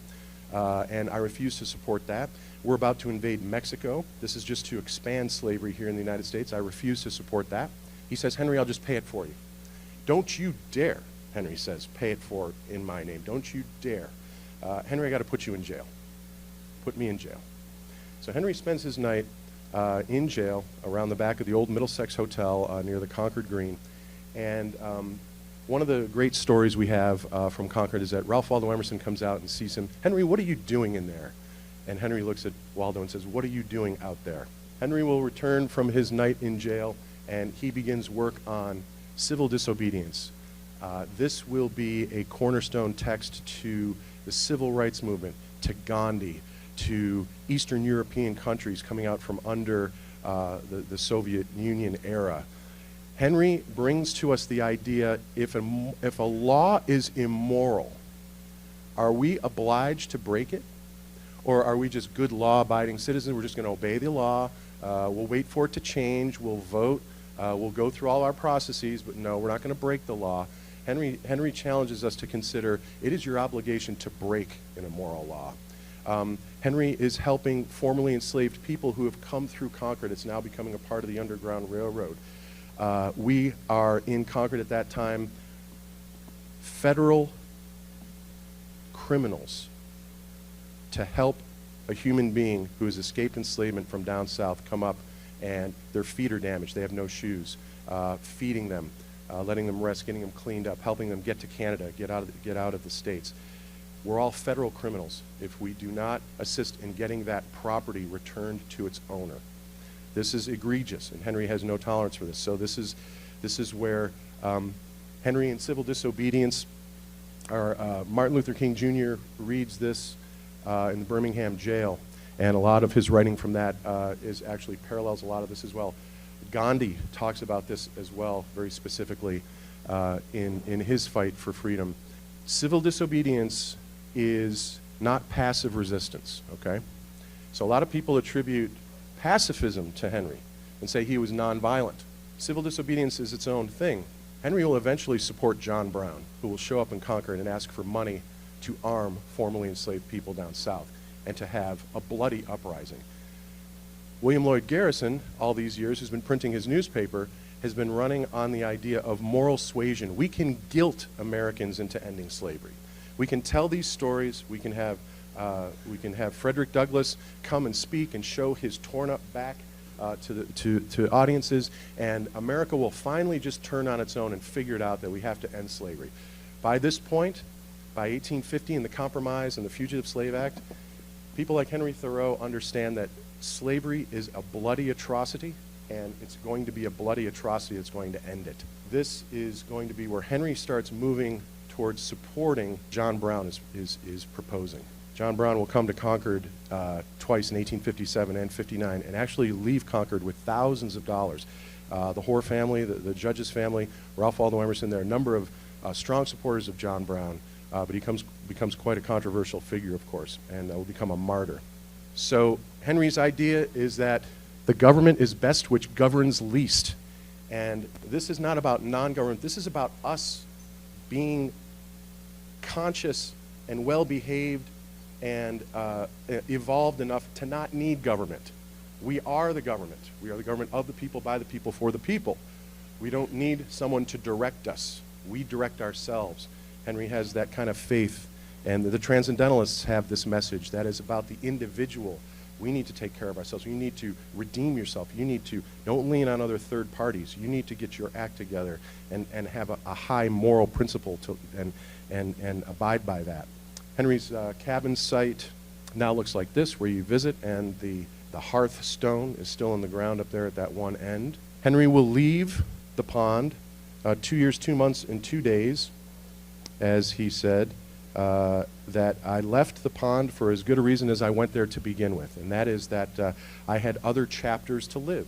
and I refuse to support that. We're about to invade Mexico. This is just to expand slavery here in the United States. I refuse to support that. He says, Henry, I'll just pay it for you. Don't you dare, Henry says, pay it for in my name. Don't you dare. Henry, I got to put you in jail. Put me in jail. So Henry spends his night in jail around the back of the old Middlesex Hotel near the Concord Green. And one of the great stories we have from Concord is that Ralph Waldo Emerson comes out and sees him. Henry, what are you doing in there? And Henry looks at Waldo and says, what are you doing out there? Henry will return from his night in jail, and he begins work on civil disobedience. This will be a cornerstone text to the civil rights movement, to Gandhi, to Eastern European countries coming out from under the Soviet Union era. Henry brings to us the idea, if a law is immoral, are we obliged to break it? Or are we just good law-abiding citizens? We're just going to obey the law. We'll wait for it to change. We'll vote. We'll go through all our processes, but no, we're not going to break the law. Henry challenges us to consider it is your obligation to break an immoral law. Henry is helping formerly enslaved people who have come through Concord. It's now becoming a part of the Underground Railroad. We are in Concord at that time, federal criminals to help a human being who has escaped enslavement from down south come up, and their feet are damaged. They have no shoes. Feeding them, letting them rest, getting them cleaned up, helping them get to Canada, get out of the States. We're all federal criminals if we do not assist in getting that property returned to its owner. This is egregious, and Henry has no tolerance for this. So this is where Henry in civil disobedience, Martin Luther King Jr. reads this in the Birmingham jail, and a lot of his writing from that is actually parallels a lot of this as well. Gandhi talks about this as well, very specifically in his fight for freedom. Civil disobedience is not passive resistance, okay? So a lot of people attribute pacifism to Henry and say he was nonviolent. Civil disobedience is its own thing. Henry will eventually support John Brown, who will show up in Concord and ask for money to arm formerly enslaved people down south and to have a bloody uprising. William Lloyd Garrison, all these years, who's been printing his newspaper, has been running on the idea of moral suasion. We can guilt Americans into ending slavery. We can tell these stories. We can have Frederick Douglass come and speak and show his torn-up back to audiences, and America will finally just turn on its own and figure it out that we have to end slavery. By this point, by 1850 and the Compromise and the Fugitive Slave Act, people like Henry Thoreau understand that slavery is a bloody atrocity, and it's going to be a bloody atrocity that's going to end it. This is going to be where Henry starts moving towards supporting John Brown is proposing. John Brown will come to Concord twice in 1857 and 59 and actually leave Concord with thousands of dollars. the Hoare family, the Judge's family, Ralph Waldo Emerson. There are a number of strong supporters of John Brown, but he becomes quite a controversial figure, of course, and will become a martyr. So Henry's idea is that the government is best which governs least. And this is not about non-government. This is about us being conscious and well-behaved and evolved enough to not need government. We are the government. We are the government of the people, by the people, for the people. We don't need someone to direct us. We direct ourselves. Henry has that kind of faith, and the Transcendentalists have this message that is about the individual. We need to take care of ourselves. You need to redeem yourself. You need to, don't lean on other third parties. You need to get your act together and have a high moral principle to, and abide by that. Henry's cabin site now looks like this, where you visit, and the hearth stone is still in the ground up there at that one end. Henry will leave the pond 2 years, 2 months, and 2 days, as he said, that I left the pond for as good a reason as I went there to begin with, and that is that I had other chapters to live.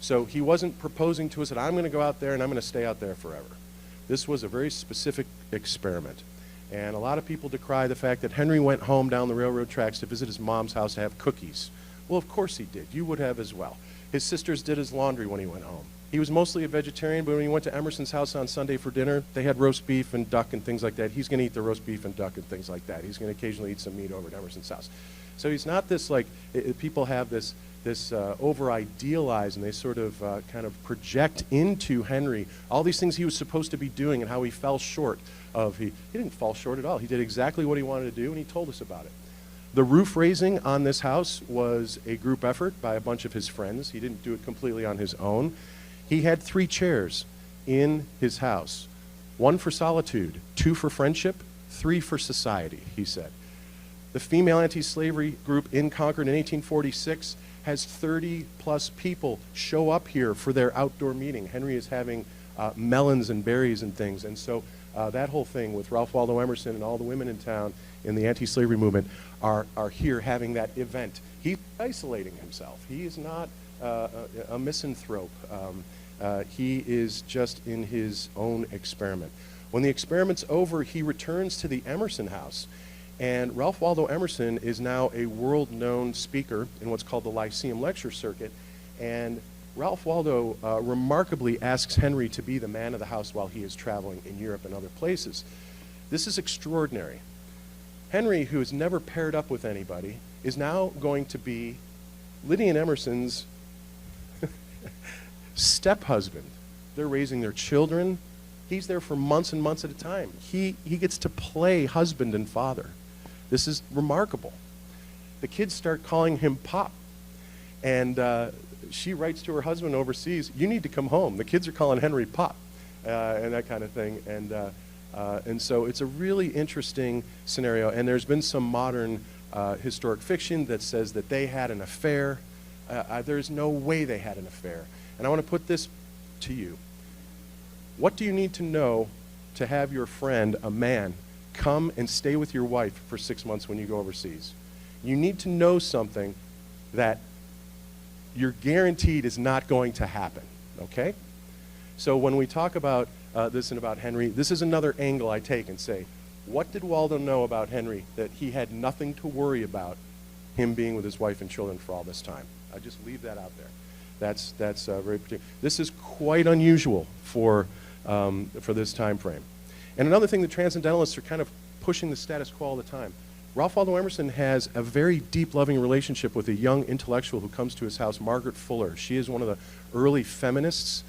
So he wasn't proposing to us that I'm going to go out there and I'm going to stay out there forever. This was a very specific experiment. And a lot of people decry the fact that Henry went home down the railroad tracks to visit his mom's house to have cookies. Well, of course he did. You would have as well. His sisters did his laundry when he went home. He was mostly a vegetarian, but when he went to Emerson's house on Sunday for dinner, they had roast beef and duck and things like that. He's going to eat the roast beef and duck and things like that. He's going to occasionally eat some meat over at Emerson's house. So he's not this, like, people have this over-idealize, and they sort of kind of project into Henry all these things he was supposed to be doing and how he fell short of. He didn't fall short at all. He did exactly what he wanted to do, and he told us about it. The roof raising on this house was a group effort by a bunch of his friends. He didn't do it completely on his own. He had 3 chairs in his house, 1 for solitude, 2 for friendship, 3 for society, he said. The female anti-slavery group in Concord in 1846 has 30-plus people show up here for their outdoor meeting. Henry is having melons and berries and things, and so that whole thing with Ralph Waldo Emerson and all the women in town in the anti-slavery movement are here having that event. He's isolating himself. He is not a misanthrope. He is just in his own experiment. When the experiment's over, he returns to the Emerson house, and Ralph Waldo Emerson is now a world-known speaker in what's called the Lyceum Lecture Circuit, and Ralph Waldo remarkably asks Henry to be the man of the house while he is traveling in Europe and other places. This is extraordinary. Henry, who has never paired up with anybody, is now going to be Lydia and Emerson's step-husband. They're raising their children. He's there for months and months at a time. He gets to play husband and father. This is remarkable. The kids start calling him Pop. And she writes to her husband overseas, "You need to come home." The kids are calling Henry Pop, and that kind of thing. And so it's a really interesting scenario. And there's been some modern historic fiction that says that they had an affair. There's no way they had an affair. And I want to put this to you. What do you need to know to have your friend, a man, come and stay with your wife for 6 months when you go overseas? You need to know something that you're guaranteed is not going to happen, okay? So when we talk about this and about Henry, this is another angle I take and say, what did Waldo know about Henry that he had nothing to worry about him being with his wife and children for all this time? I just leave that out there. That's very particular. This is quite unusual for this time frame. And another thing, the Transcendentalists are kind of pushing the status quo all the time. Ralph Waldo Emerson has a very deep, loving relationship with a young intellectual who comes to his house, Margaret Fuller. She is one of the early feminists.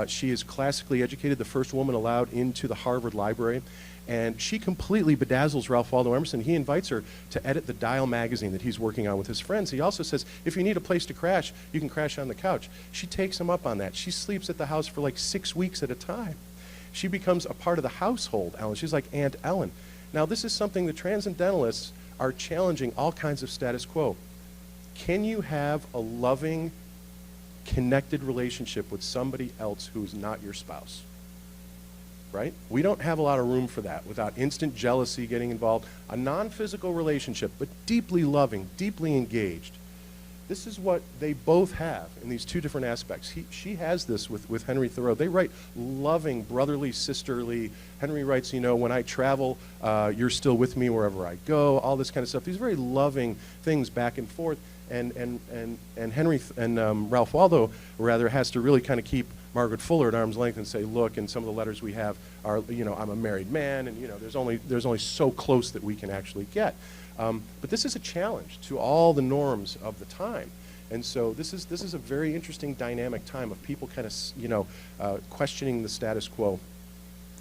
She is classically educated, the first woman allowed into the Harvard Library. And she completely bedazzles Ralph Waldo Emerson. He invites her to edit the Dial magazine that he's working on with his friends. He also says, if you need a place to crash, you can crash on the couch. She takes him up on that. She sleeps at the house for like 6 weeks at a time. She becomes a part of the household, Ellen. She's like Aunt Ellen. Now, this is something the Transcendentalists are challenging all kinds of status quo. Can you have a loving, connected relationship with somebody else who's not your spouse? Right? We don't have a lot of room for that without instant jealousy getting involved. A non-physical relationship, but deeply loving, deeply engaged. this is what they both have in these two different aspects. She has this with Henry Thoreau. They write loving, brotherly, sisterly. Henry writes, when I travel, you're still with me wherever I go, all this kind of stuff. These very loving things back and forth. And Henry and Ralph Waldo rather has to really kind of keep Margaret Fuller at arm's length and say, look, and some of the letters we have are, I'm a married man, and there's only so close that we can actually get. But this is a challenge to all the norms of the time. And so this is a very interesting dynamic time of people kind of, questioning the status quo.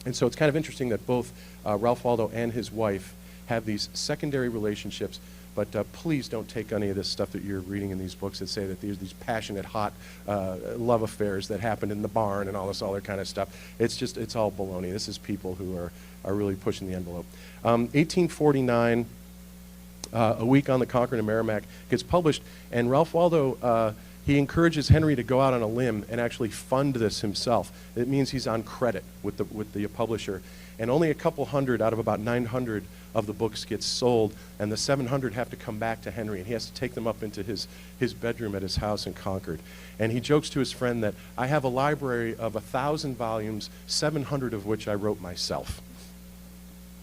And so it's kind of interesting that both Ralph Waldo and his wife have these secondary relationships. But please don't take any of this stuff that you're reading in these books that say that there's these passionate, hot love affairs that happened in the barn and all this other kind of stuff. It's all baloney. This is people who are really pushing the envelope. 1849, A Week on the Concord and Merrimack gets published, and Ralph Waldo, he encourages Henry to go out on a limb and actually fund this himself. It means he's on credit with the publisher. And only a couple hundred out of about 900 of the books gets sold, and the 700 have to come back to Henry, and he has to take them up into his bedroom at his house in Concord. And he jokes to his friend that I have a library of 1,000 volumes, 700 of which I wrote myself.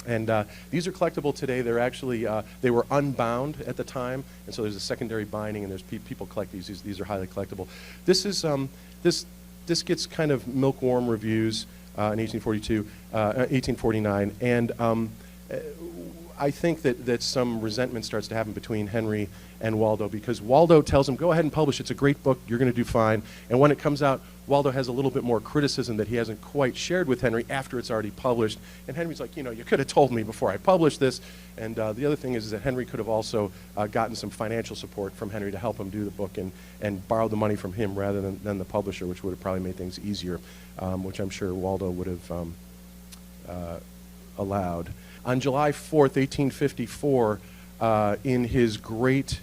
And these are collectible today. They're actually, they were unbound at the time, and so there's a secondary binding, and there's people collect these. These are highly collectible. This is, this gets kind of milk-warm reviews in 1849, and I think that some resentment starts to happen between Henry and Waldo, because Waldo tells him, go ahead and publish, it's a great book, you're going to do fine. And when it comes out, Waldo has a little bit more criticism that he hasn't quite shared with Henry after it's already published. And Henry's like, you could have told me before I published this. And the other thing is that Henry could have also gotten some financial support from Henry to help him do the book and borrow the money from him rather than the publisher, which would have probably made things easier, which I'm sure Waldo would have allowed. On July 4th, 1854, in his great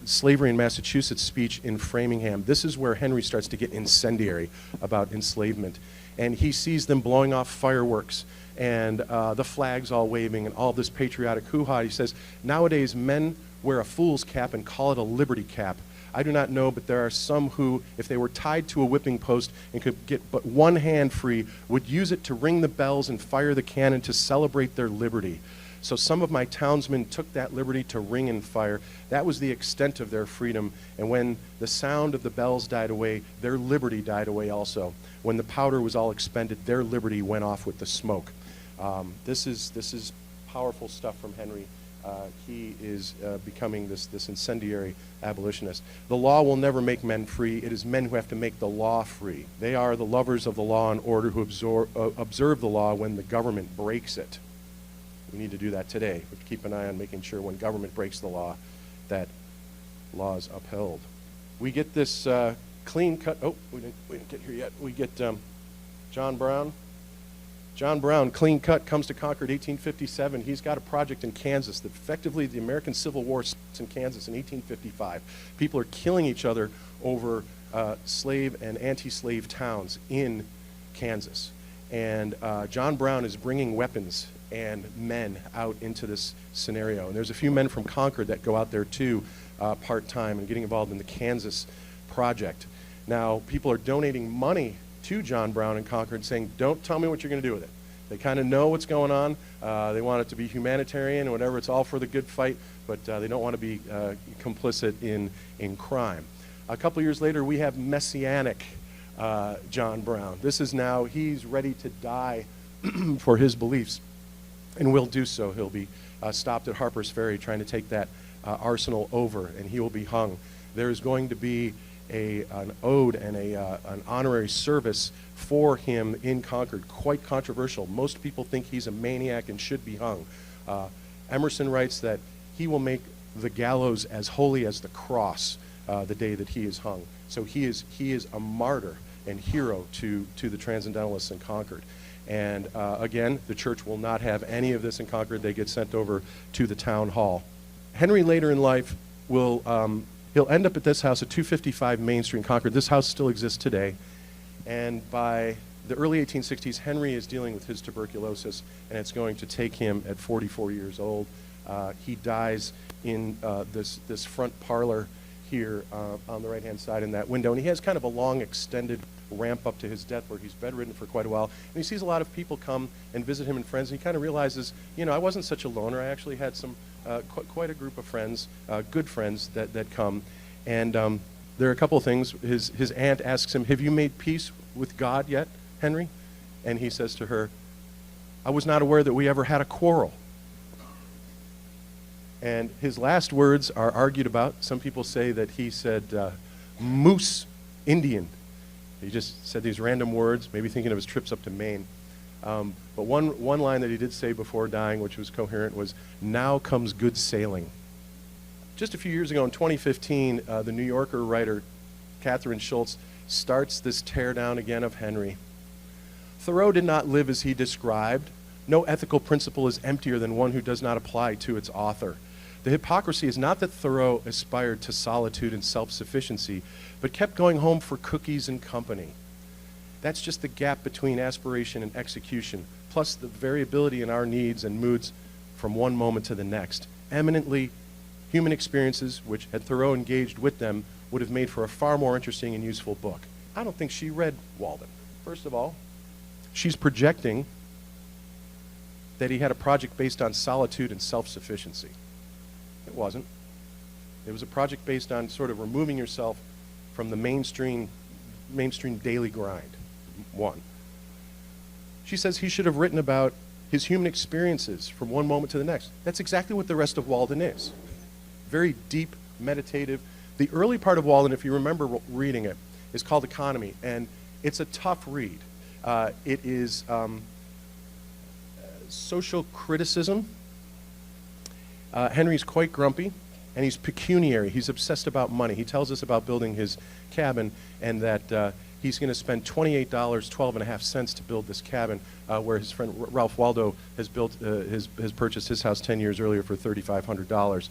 Slavery in Massachusetts speech in Framingham, this is where Henry starts to get incendiary about enslavement. And he sees them blowing off fireworks and the flags all waving and all this patriotic hoo-ha. He says, nowadays men wear a fool's cap and call it a liberty cap. I do not know, but there are some who, if they were tied to a whipping post and could get but one hand free, would use it to ring the bells and fire the cannon to celebrate their liberty. So some of my townsmen took that liberty to ring and fire. That was the extent of their freedom. And when the sound of the bells died away, their liberty died away also. When the powder was all expended, their liberty went off with the smoke. This is powerful stuff from Henry. He is becoming this incendiary abolitionist. The law will never make men free. It is men who have to make the law free. They are the lovers of the law and order who observe the law when the government breaks it. We need to do that today. We have to keep an eye on making sure when government breaks the law, that law is upheld. We get this clean cut. Oh, we didn't get here yet. We get John Brown. John Brown, clean cut, comes to Concord 1857. He's got a project in Kansas that effectively the American Civil War starts in Kansas in 1855. People are killing each other over slave and anti-slave towns in Kansas. And John Brown is bringing weapons and men out into this scenario. And there's a few men from Concord that go out there too, part-time, and getting involved in the Kansas project. Now, people are donating money to John Brown in Concord saying, don't tell me what you're going to do with it. They kind of know what's going on. They want it to be humanitarian and whatever. It's all for the good fight, but they don't want to be complicit in crime. A couple years later, we have Messianic John Brown. This is now, he's ready to die for his beliefs, and will do so. He'll be stopped at Harper's Ferry trying to take that arsenal over, and he will be hung. There's going to be an ode and an honorary service for him in Concord, quite controversial. Most people think he's a maniac and should be hung. Emerson writes that he will make the gallows as holy as the cross the day that he is hung. So he is a martyr and hero to the Transcendentalists in Concord. And again, the church will not have any of this in Concord. They get sent over to the town hall. Henry later in life will, he'll end up at this house at 255 Main Street in Concord. This house still exists today. And by the early 1860s, Henry is dealing with his tuberculosis, and it's going to take him at 44 years old He dies in this front parlor here on the right-hand side in that window. And he has kind of a long, extended ramp up to his death where he's bedridden for quite a while. And he sees a lot of people come and visit him and friends. And he kind of realizes, I wasn't such a loner. I actually had some quite a group of friends, good friends that come. And there are a couple of things. His aunt asks him, "Have you made peace with God yet, Henry?" And he says to her, "I was not aware that we ever had a quarrel." And his last words are argued about. Some people say that he said, "Moose Indian." He just said these random words, maybe thinking of his trips up to Maine. But one line that he did say before dying, which was coherent, was, "Now comes good sailing." Just a few years ago, in 2015, the New Yorker writer Catherine Schultz starts this teardown again of Henry. Thoreau did not live as he described. No ethical principle is emptier than one who does not apply to its author. The hypocrisy is not that Thoreau aspired to solitude and self-sufficiency, but kept going home for cookies and company. That's just the gap between aspiration and execution, plus the variability in our needs and moods from one moment to the next. Eminently human experiences, which, had Thoreau engaged with them, would have made for a far more interesting and useful book. I don't think she read Walden. First of all, she's projecting that he had a project based on solitude and self-sufficiency. It wasn't. It was a project based on sort of removing yourself from the mainstream daily grind. One. She says he should have written about his human experiences from one moment to the next. That's exactly what the rest of Walden is. Very deep, meditative. The early part of Walden, if you remember reading it, is called Economy, and it's a tough read. It is social criticism. Henry's quite grumpy, and he's pecuniary. He's obsessed about money. He tells us about building his cabin, and that he's going to spend $28.12 to build this cabin, where his friend Ralph Waldo has purchased his house 10 years earlier for $3,500.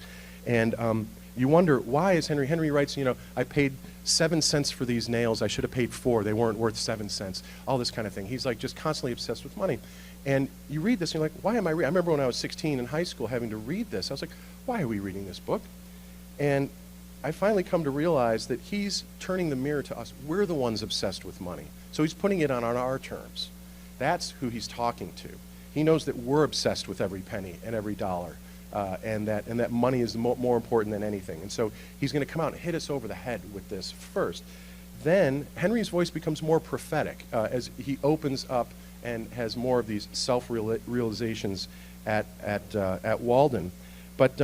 And you wonder, why is Henry writes, I paid 7 cents for these nails. I should have paid 4. They weren't worth 7 cents. All this kind of thing. He's like just constantly obsessed with money. And you read this and you're like, why am I reading? I remember when I was 16 in high school having to read this. I was like, why are we reading this book? And I finally come to realize that he's turning the mirror to us. We're the ones obsessed with money. So he's putting it on our terms. That's who he's talking to. He knows that we're obsessed with every penny and every dollar. And that money is more important than anything. And so he's going to come out and hit us over the head with this first. Then Henry's voice becomes more prophetic as he opens up and has more of these self-realizations at Walden. But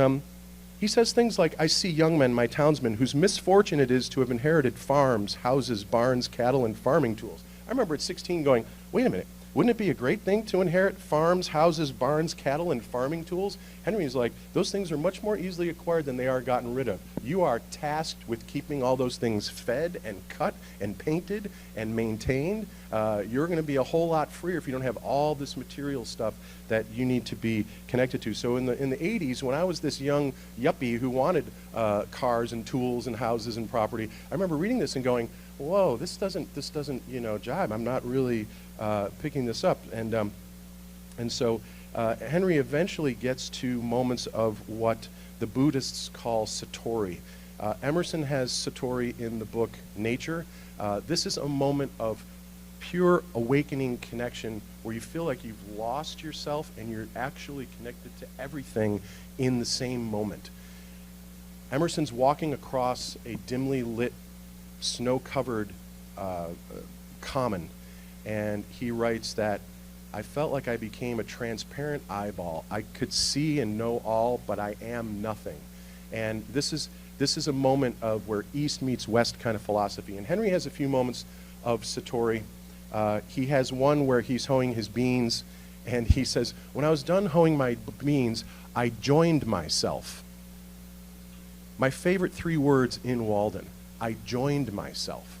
he says things like, "I see young men, my townsmen, whose misfortune it is to have inherited farms, houses, barns, cattle, and farming tools." I remember at 16 going, wait a minute, wouldn't it be a great thing to inherit farms, houses, barns, cattle, and farming tools? Henry's like, those things are much more easily acquired than they are gotten rid of. You are tasked with keeping all those things fed and cut and painted and maintained. You're going to be a whole lot freer if you don't have all this material stuff that you need to be connected to. So in the 80s, when I was this young yuppie who wanted cars and tools and houses and property, I remember reading this and going, whoa, this doesn't jibe. I'm not really picking this up. And so Henry eventually gets to moments of what the Buddhists call satori. Emerson has satori in the book Nature. This is a moment of pure awakening connection where you feel like you've lost yourself and you're actually connected to everything in the same moment. Emerson's walking across a dimly lit, snow-covered common, and he writes that, "I felt like I became a transparent eyeball. I could see and know all, but I am nothing." And this is a moment of where East meets West kind of philosophy. And Henry has a few moments of satori. He has one where he's hoeing his beans, and he says, "When I was done hoeing my beans, I joined myself." My favorite 3 words in Walden, I joined myself.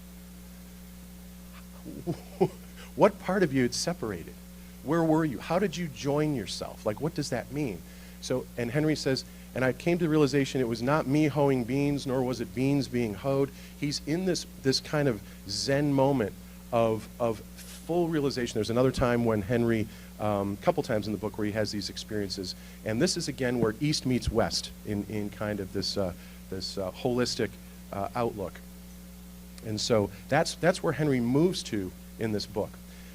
What part of you had separated? Where were you? How did you join yourself? Like, what does that mean? So, and Henry says, and I came to the realization it was not me hoeing beans, nor was it beans being hoed. He's in this kind of Zen moment of full realization. There's another time when Henry a couple times in the book where he has these experiences. And this is, again, where East meets West in kind of this holistic outlook. And so that's where Henry moves to in this book.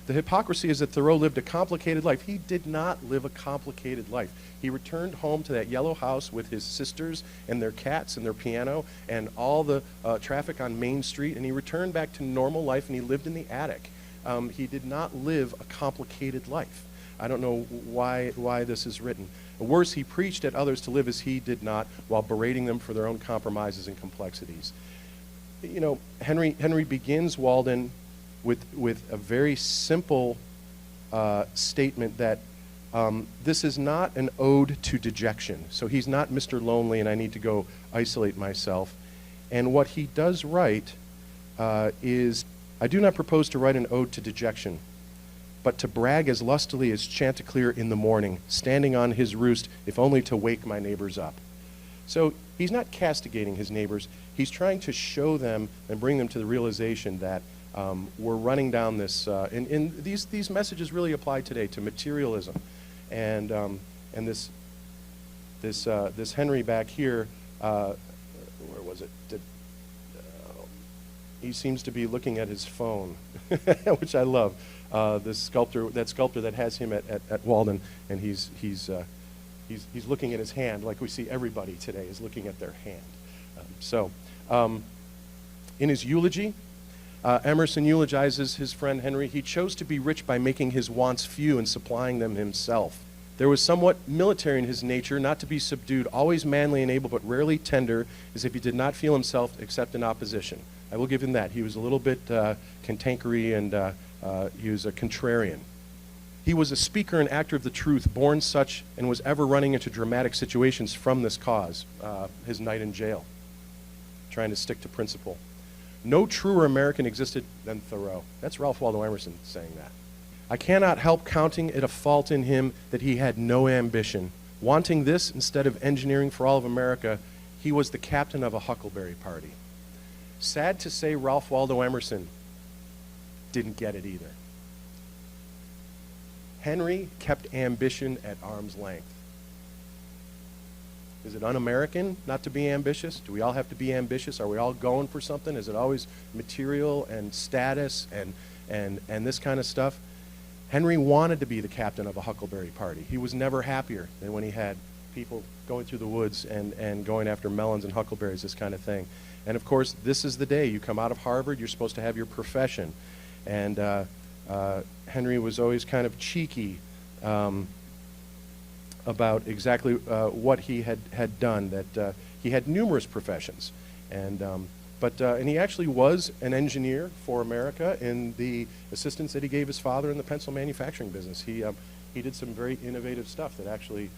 The hypocrisy is that Thoreau lived a complicated life. He did not live a complicated life. He returned home to that yellow house with his sisters and their cats and their piano and all the traffic on Main Street, and he returned back to normal life, and he lived in the attic. He did not live a complicated life. I don't know why this is written. Worse, he preached at others to live as he did not, while berating them for their own compromises and complexities. You know, Henry begins Walden with a very simple statement that this is not an ode to dejection. So he's not Mr. Lonely and I need to go isolate myself. And what he does write is, I do not propose to write an ode to dejection, but to brag as lustily as Chanticleer in the morning, standing on his roost, if only to wake my neighbors up. So he's not castigating his neighbors. He's trying to show them and bring them to the realization that we're running down this, and these messages really apply today to materialism, and this Henry back here, where was it? He seems to be looking at his phone, which I love. That sculptor that has him at Walden, and he's looking at his hand, like we see everybody today is looking at their hand. In his eulogy, Emerson eulogizes his friend Henry. He chose to be rich by making his wants few and supplying them himself. There was somewhat military in his nature, not to be subdued, always manly and able, but rarely tender, as if he did not feel himself except in opposition. I will give him that. He was a little bit cantankerous, and he was a contrarian. He was a speaker and actor of the truth, born such, and was ever running into dramatic situations from this cause, his night in jail, trying to stick to principle. No truer American existed than Thoreau. That's Ralph Waldo Emerson saying that. I cannot help counting it a fault in him that he had no ambition. Wanting this, instead of engineering for all of America, he was the captain of a huckleberry party. Sad to say, Ralph Waldo Emerson didn't get it either. Henry kept ambition at arm's length. Is it un-American not to be ambitious? Do we all have to be ambitious? Are we all going for something? Is it always material and status and this kind of stuff? Henry wanted to be the captain of a huckleberry party. He was never happier than when he had people going through the woods and going after melons and huckleberries, this kind of thing. And of course, this is the day. You come out of Harvard, you're supposed to have your profession. And Henry was always kind of cheeky about exactly what he had done, that he had numerous professions. And he actually was an engineer for America in the assistance that he gave his father in the pencil manufacturing business. He did some very innovative stuff that actually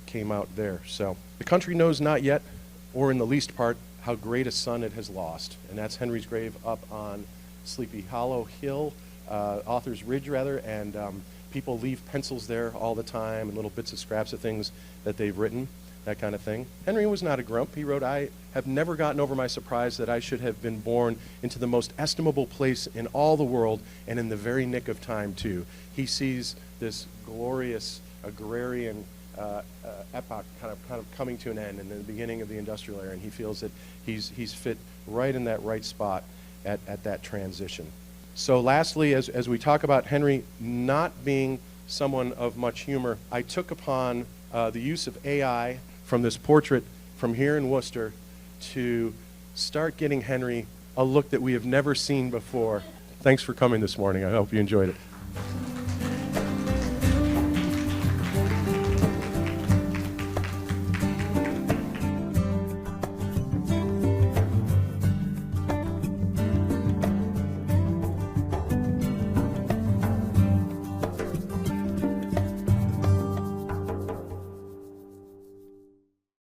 came out there. So the country knows not yet, or in the least part, how great a son it has lost. And that's Henry's grave up on Sleepy Hollow Hill, Author's Ridge rather, and people leave pencils there all the time and little bits of scraps of things that they've written, that kind of thing. Henry was not a grump. He wrote, I have never gotten over my surprise that I should have been born into the most estimable place in all the world, and in the very nick of time too. He sees this glorious agrarian epoch kind of coming to an end, and the beginning of the industrial era, and he feels that he's fit right in that right spot at that transition. So lastly, as we talk about Henry not being someone of much humor, I took upon the use of AI from this portrait from here in Worcester to start getting Henry a look that we have never seen before. Thanks for coming this morning. I hope you enjoyed it.